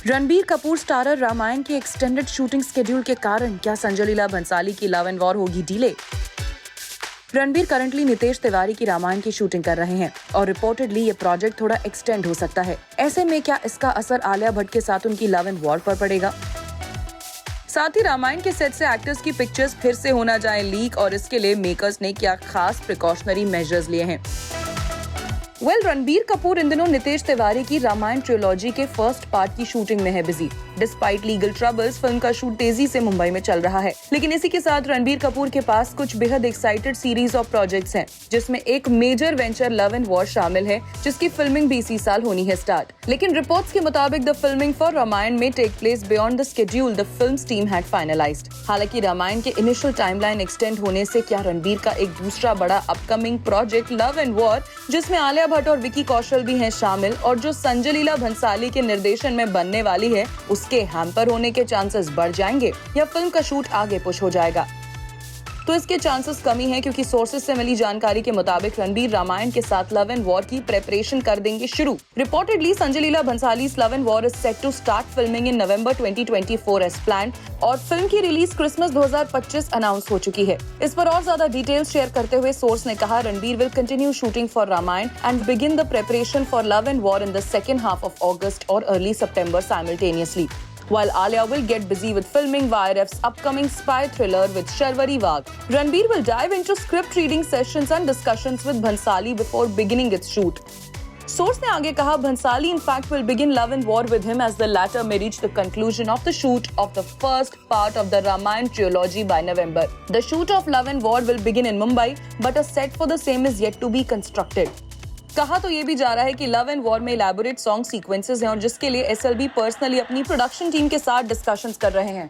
Ranbir Kapoor starrer Ramayan की extended shooting schedule के कारण क्या संजय लीला भंसाली की लव एंड वॉर होगी डिले? रणबीर करंटली नितेश तिवारी की रामायण की शूटिंग कर रहे हैं और रिपोर्टेडली ये प्रोजेक्ट थोड़ा एक्सटेंड हो सकता है। ऐसे में क्या इसका असर आलिया भट्ट के साथ उनकी लव एंड वॉर पर पड़ेगा? साथ ही रामायण के सेट से एक्टर्स की पिक्चर्स फिर से होना जाए लीक और इसके लिए मेकर्स ने क्या खास प्रिकॉशनरी मेजर्स लिए हैं? रणबीर कपूर इन दिनों नितेश तिवारी की रामायण ट्रिलॉजी के फर्स्ट पार्ट की शूटिंग में है busy. Despite legal troubles film का शूट तेजी से मुंबई में चल रहा है, लेकिन इसी के साथ रणबीर कपूर के पास कुछ बेहद एक्साइटेड सीरीज ऑफ प्रोजेक्ट्स हैं, जिसमें एक major venture love and war शामिल है, जिसकी फिल्मिंग भी इसी साल होनी है स्टार्ट। लेकिन रिपोर्ट्स के मुताबिक द फिल्मिंग फॉर रामायण में take place beyond the schedule the films team had finalised. हालांकि रामायण के इनिशियल टाइमलाइन एक्सटेंड होने से क्या रणबीर का एक दूसरा बड़ा upcoming project love and war, जिसमें आलिया भट्ट और विकी कौशल भी हैं शामिल और जो संजय लीला भंसाली के निर्देशन में बनने वाली है, उसके हैम्पर होने के चांसेस बढ़ जाएंगे या फिल्म का शूट आगे पुश हो जाएगा? तो इसके चांसेस कमी है, क्योंकि सोर्सेज से मिली जानकारी के मुताबिक रणबीर रामायण के साथ लव एंड वॉर की प्रेपरेशन कर देंगे शुरू। Reportedly Sanjay Leela Bhansali's love and war is set to start filming in November 2024 as planned और फिल्म की रिलीज क्रिसमस 2025 अनाउंस हो चुकी है। इस पर और ज्यादा डिटेल्स शेयर करते हुए सोर्स ने कहा, Ranbir will continue shooting for Ramayan and begin the preparation for love and war in the second half of August और early September simultaneously, while Alia will get busy with filming YRF's upcoming spy thriller with Sharvari Wagh. Ranbir will dive into script reading sessions and discussions with Bhansali before beginning its shoot. Source ने आगे कहा, Bhansali in fact will begin love and war with him as the latter may reach the conclusion of the shoot of the first part of the Ramayana trilogy by November. The shoot of Love and War will begin in Mumbai, but a set for the same is yet to be constructed. कहा तो ये भी जा रहा है कि love and war में elaborate song sequences हैं और जिसके लिए एसएलबी पर्सनली अपनी प्रोडक्शन टीम के साथ डिस्कशंस कर रहे हैं।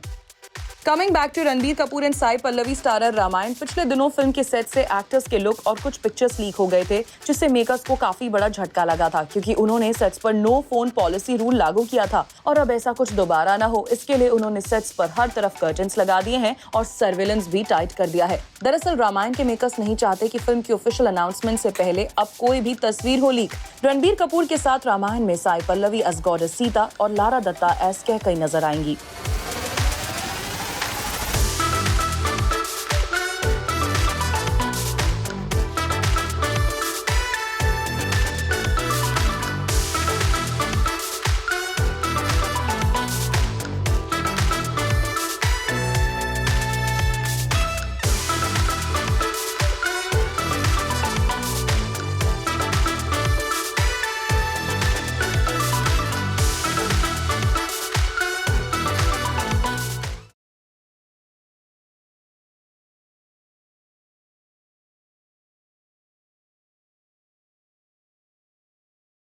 Coming back to Ranbir Kapoor and Sai Pallavi starrer Ramayana, पिछले दिनों फिल्म के सेट से एक्टर्स के लुक और कुछ पिक्चर्स लीक हो गए थे, जिससे मेकर्स को काफी बड़ा झटका लगा था, क्योंकि उन्होंने सेट्स पर नो फोन पॉलिसी रूल लागू किया था और अब ऐसा कुछ दोबारा ना हो, इसके लिए उन्होंने सेट्स पर हर तरफ कर्टन्स लगा दिए हैं और सर्विलेंस भी टाइट कर दिया है। दरअसल रामायण के मेकर्स नहीं चाहते कि फिल्म की ऑफिशियल अनाउंसमेंट से पहले अब कोई भी तस्वीर हो लीक। रणबीर कपूर के साथ रामायण में साई पल्लवी एज गॉडेस सीता और लारा दत्ता एज कैकई नजर आएंगी।